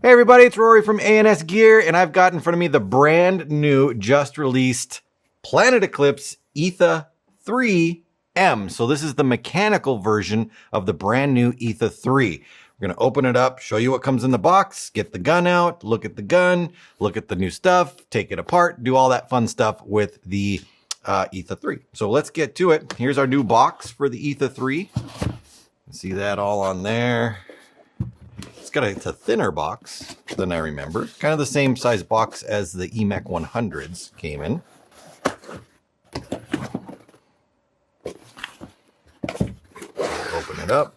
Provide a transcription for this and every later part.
Hey everybody, it's Rory from ANSgear, and I've got in front of me the brand new, just released Planet Eclipse Etha3 M. So this is the mechanical version of the brand new Etha3. We're going to open it up, show you what comes in the box, get the gun out, look at the gun, look at the new stuff, take it apart, do all that fun stuff with the Etha3. So let's get to it. Here's our new box for the Etha3. See that all on there. It's a thinner box than I remember. Kind of the same size box as the EMEC 100s came in. Open it up.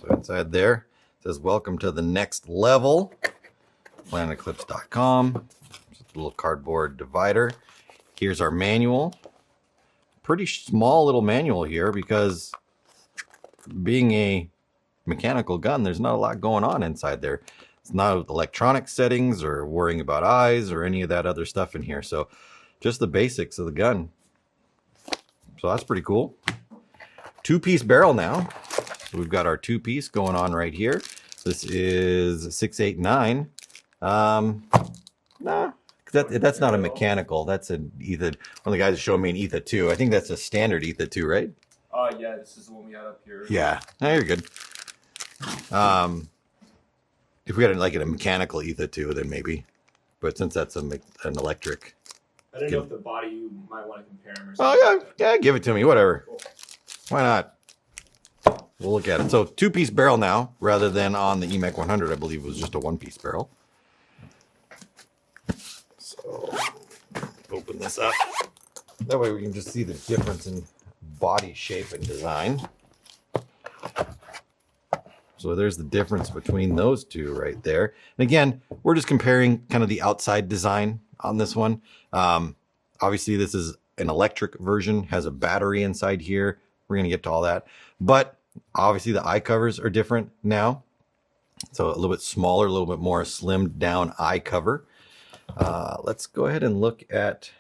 So inside there it says, "Welcome to the next level." PlanetEclipse.com. Just a little cardboard divider. Here's our manual. Pretty small little manual here because being a mechanical gun, there's not a lot going on inside there. It's not electronic settings or worrying about eyes or any of that other stuff in here. So just the basics of the gun. So that's pretty cool. Two-piece barrel now. So we've got our two-piece going on right here. This is 689. Nah, that's not a mechanical. That's an Etha. One of the guys showed me an Etha2. I think that's a standard Etha2, right? Yeah, this is the one we had up here. Yeah, no, you're good. If we had like a mechanical Etha2, then maybe. But since that's an electric. I don't know if the body you might want to compare them or something. Oh, yeah, give it to me, whatever. Cool. Why not? We'll look at it. So two-piece barrel now, rather than on the EMEC 100, I believe it was just a one-piece barrel. So open this up. That way we can just see the difference in body shape and design. So there's the difference between those two right there. And again, we're just comparing kind of the outside design on this one. Obviously, this is an electric version, has a battery inside here. We're going to get to all that. But obviously, the eye covers are different now. So a little bit smaller, a little bit more slimmed down eye cover. Let's go ahead and look at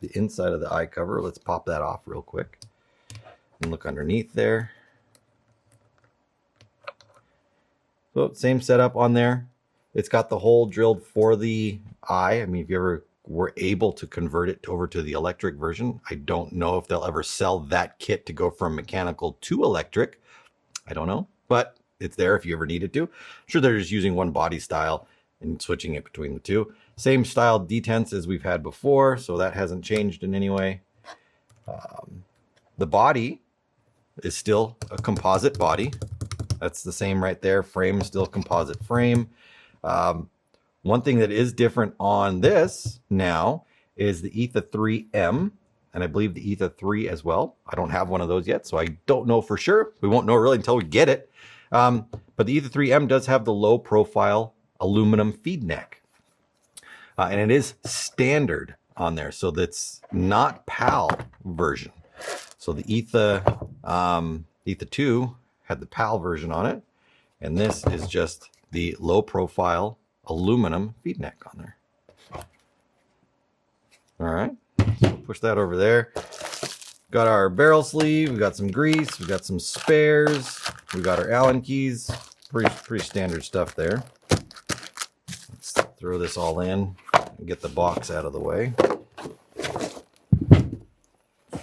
the inside of the eye cover. Let's pop that off real quick and look underneath there. So same setup on there. It's got the hole drilled for the eye. I mean, if you ever were able to convert it over to the electric version, I don't know if they'll ever sell that kit to go from mechanical to electric. I don't know, but it's there if you ever needed to. I'm sure they're just using one body style and switching it between the two. Same style detents as we've had before, so that hasn't changed in any way. The body is still a composite body. That's the same right there. Frame still composite frame. One thing that is different on this now is the Etha3 M, and I believe the Etha3 as well. I don't have one of those yet, so I don't know for sure. We won't know really until we get it. But the Etha3 M does have the low profile aluminum feed neck. And it is standard on there, so that's not PAL version. So the Etha2 had the PAL version on it, and this is just the low profile aluminum feed neck on there. All right, so we'll push that over there. Got our barrel sleeve, we got some grease, we got some spares, we got our Allen keys. Pretty standard stuff there. Let's throw this all in and get the box out of the way.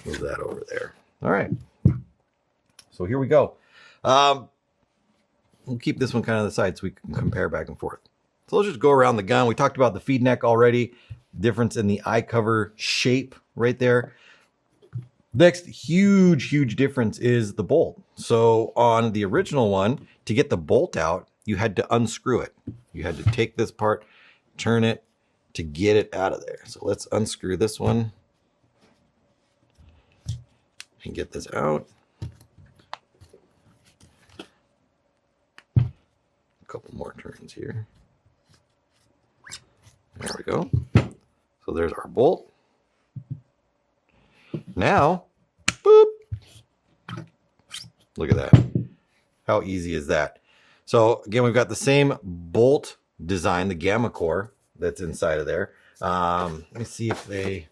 Move that over there. All right, so here we go. We'll keep this one kind of the side so we can compare back and forth. So let's just go around the gun. We talked about the feed neck already. Difference in the eye cover shape right there. Next huge difference is the bolt. So on the original one, to get the bolt out, you had to unscrew it. You had to take this part, turn it to get it out of there. So let's unscrew this one and get this out. Couple more turns here. There we go. So there's our bolt. Now, boop. Look at that. How easy is that? So again, we've got the same bolt design, the gamma core that's inside of there. Let me see if they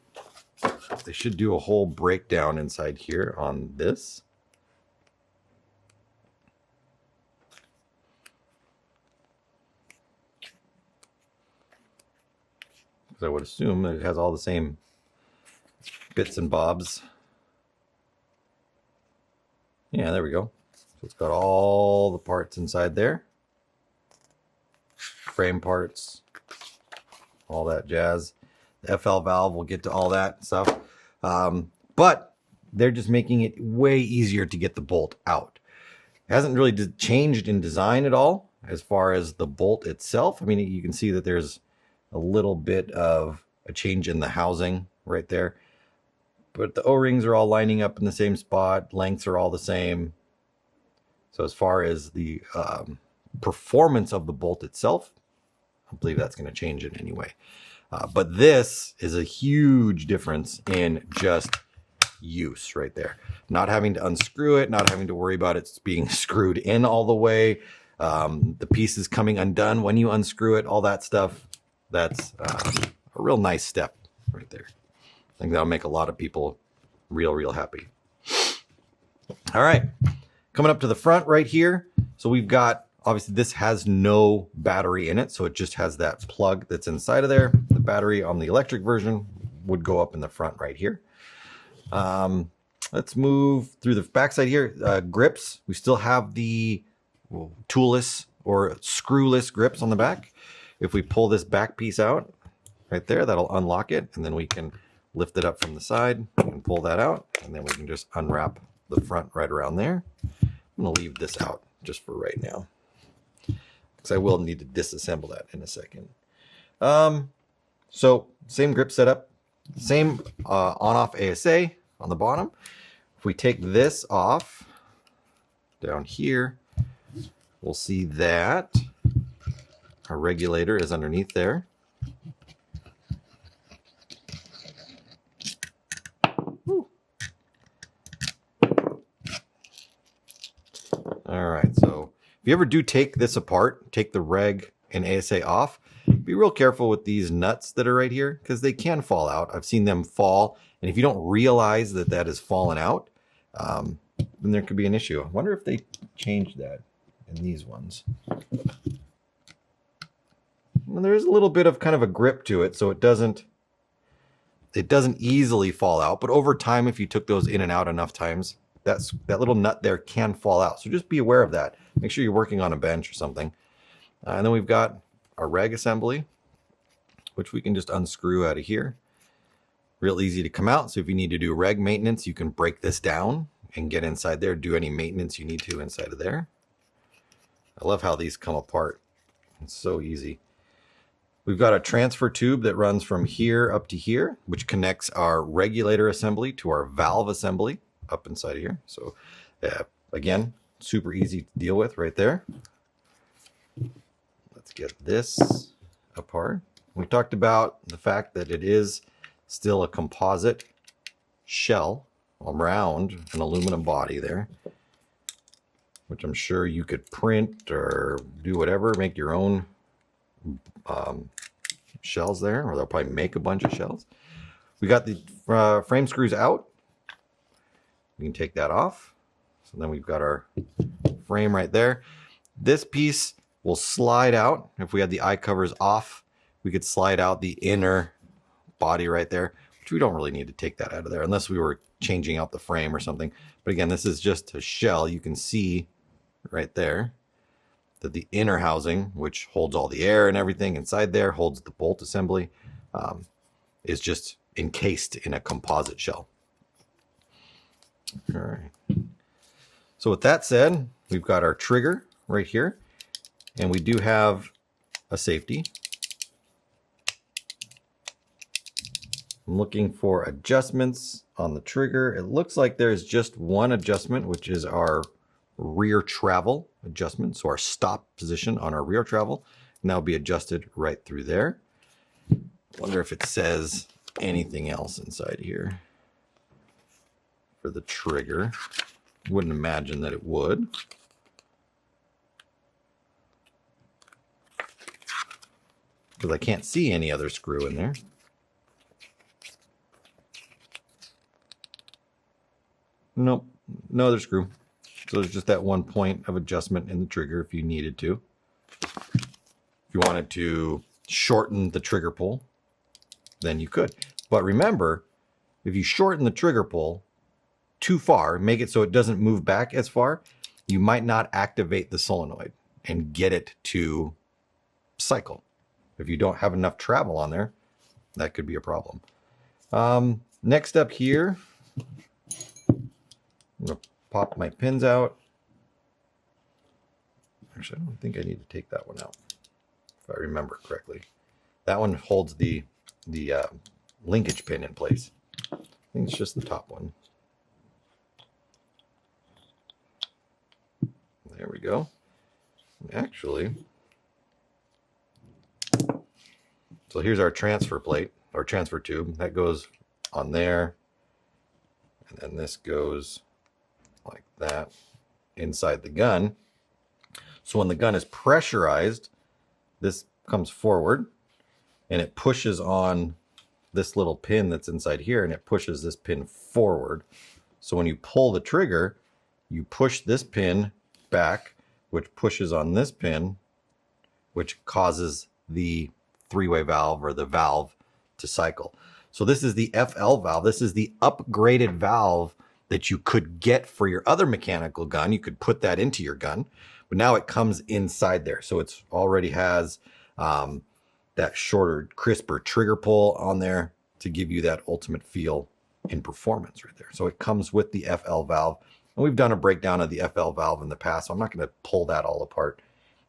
should do a whole breakdown inside here on this. because I would assume that it has all the same bits and bobs. Yeah, there we go. So it's got all the parts inside there. Frame parts, all that jazz. The FL valve, we'll get to all that stuff. But they're just making it way easier to get the bolt out. It hasn't really changed in design at all as far as the bolt itself. I mean, you can see that there's a little bit of a change in the housing right there. But the O-rings are all lining up in the same spot. Lengths are all the same. So as far as the performance of the bolt itself, I believe that's going to change it anyway. But this is a huge difference in just use right there. Not having to unscrew it, not having to worry about it being screwed in all the way. The pieces coming undone when you unscrew it, all that stuff. That's a real nice step right there. I think that'll make a lot of people real happy. All right, coming up to the front right here. So we've got, obviously this has no battery in it, so it just has that plug that's inside of there. The battery on the electric version would go up in the front right here. Let's move through the backside here. Grips, we still have the toolless or screwless grips on the back. If we pull this back piece out right there, that'll unlock it, and then we can lift it up from the side and pull that out, and then we can just unwrap the front right around there. I'm gonna leave this out just for right now, because I will need to disassemble that in a second. So same grip setup, same on-off ASA on the bottom. If we take this off down here, we'll see that our regulator is underneath there. All right, so if you ever do take this apart, take the reg and ASA off, be real careful with these nuts that are right here, because they can fall out. I've seen them fall, and if you don't realize that that is fallen out, then there could be an issue. I wonder if they changed that in these ones. Well, there is a little bit of kind of a grip to it, so it doesn't easily fall out. But over time, if you took those in and out enough times, that little nut there can fall out. So just be aware of that. Make sure you're working on a bench or something. And then we've got our reg assembly, which we can just unscrew out of here. Real easy to come out. So if you need to do reg maintenance, you can break this down and get inside there, do any maintenance you need to inside of there. I love how these come apart. It's so easy. We've got a transfer tube that runs from here up to here, which connects our regulator assembly to our valve assembly up inside of here. So again, super easy to deal with right there. Let's get this apart. We talked about the fact that it is still a composite shell around an aluminum body there, which I'm sure you could print or do whatever, make your own shells there, or they'll probably make a bunch of shells. We got the frame screws out. We can take that off. So then we've got our frame right there. This piece will slide out. If we had the eye covers off, we could slide out the inner body right there, which we don't really need to take that out of there unless we were changing out the frame or something. But again, this is just a shell. You can see right there that the inner housing, which holds all the air and everything inside there, holds the bolt assembly, is just encased in a composite shell. All right. So with that said, we've got our trigger right here, and we do have a safety. I'm looking for adjustments on the trigger. It looks like there's just one adjustment, which is our rear travel adjustment. So our stop position on our rear travel, and that'll be adjusted right through there. Wonder if it says anything else inside here for the trigger. Wouldn't imagine that it would. Because I can't see any other screw in there. Nope, no other screw. So there's just that one point of adjustment in the trigger if you needed to. If you wanted to shorten the trigger pull, then you could. But remember, if you shorten the trigger pull too far, make it so it doesn't move back as far, you might not activate the solenoid and get it to cycle. If you don't have enough travel on there, that could be a problem. Next up here, I'm going to pop my pins out. Actually, I don't think I need to take that one out, if I remember correctly. That one holds the linkage pin in place. I think it's just the top one. There we go. Actually, so here's our transfer plate, or transfer tube. That goes on there. And then this goes like that inside the gun. So when the gun is pressurized, this comes forward and it pushes on this little pin that's inside here, and it pushes this pin forward. So when you pull the trigger, you push this pin back, which pushes on this pin, which causes the three-way valve or the valve to cycle. So this is the FL valve. This is the upgraded valve that you could get for your other mechanical gun. You could put that into your gun, but now it comes inside there. So it's already has that shorter, crisper trigger pull on there to give you that ultimate feel in performance right there. So it comes with the FL valve. And we've done a breakdown of the FL valve in the past, so I'm not going to pull that all apart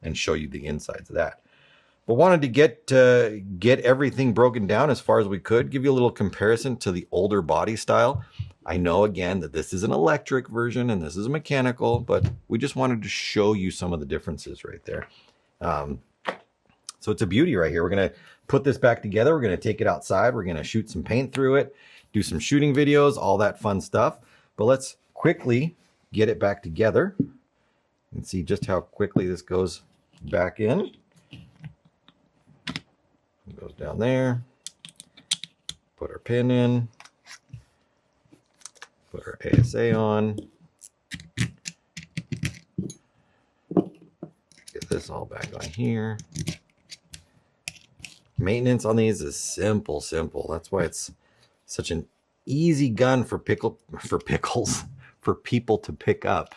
and show you the insides of that. But wanted to get everything broken down as far as we could, give you a little comparison to the older body style. I know, again, that this is an electric version and this is a mechanical, but we just wanted to show you some of the differences right there. So it's a beauty right here. We're going to put this back together. We're going to take it outside. We're going to shoot some paint through it, do some shooting videos, all that fun stuff. But let's quickly get it back together and see just how quickly this goes back in. It goes down there. Put our pin in. Put our ASA on. Get this all back on here. Maintenance on these is simple. That's why it's such an easy gun for people to pick up.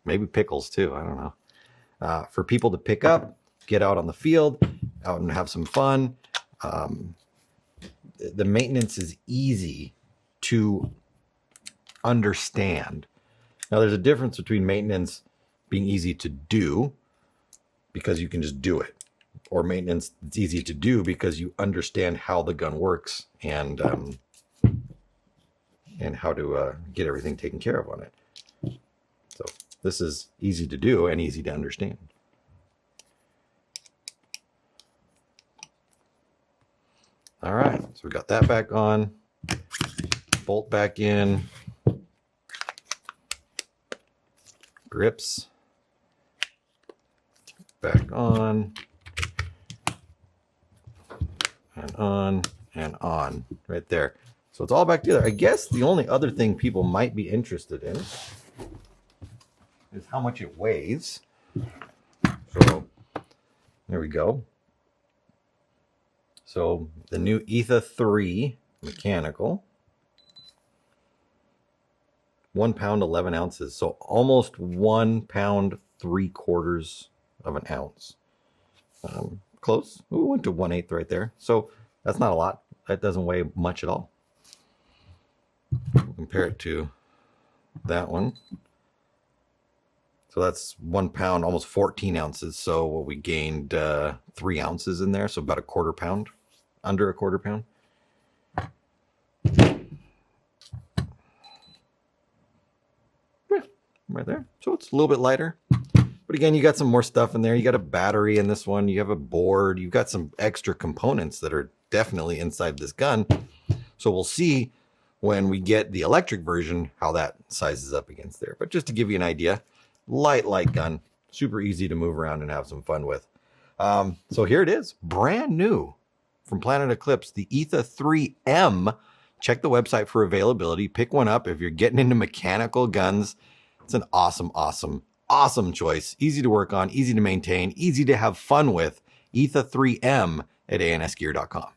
Maybe pickles too, I don't know. For people to pick up, get out on the field, out and have some fun. The maintenance is easy to understand. Now there's a difference between maintenance being easy to do because you can just do it, or maintenance that's easy to do because you understand how the gun works and how to get everything taken care of on it. So this is easy to do and easy to understand. All right, so we got that back on, bolt back in, grips back on, and on right there. So it's all back together. I guess the only other thing people might be interested in is how much it weighs. So there we go. So the new Etha3 mechanical, 1 pound, 11 ounces. So almost 1 pound, 3/4 of an ounce. Close. We went to 1/8 right there. So that's not a lot. That doesn't weigh much at all. Compare it to that one. So that's 1 pound, almost 14 ounces. So we gained 3 ounces in there. So about a 1/4 pound, under a 1/4 pound. Yeah, right there. So it's a little bit lighter. But again, you got some more stuff in there. You got a battery in this one. You have a board. You've got some extra components that are definitely inside this gun. So we'll see when we get the electric version how that sizes up against there. But just to give you an idea, light gun, super easy to move around and have some fun with. So here it is, brand new from Planet Eclipse, the Etha3 M. Check the website for availability. Pick one up if you're getting into mechanical guns. It's an awesome choice. Easy to work on, easy to maintain, easy to have fun with. Etha3 M at ANSgear.com.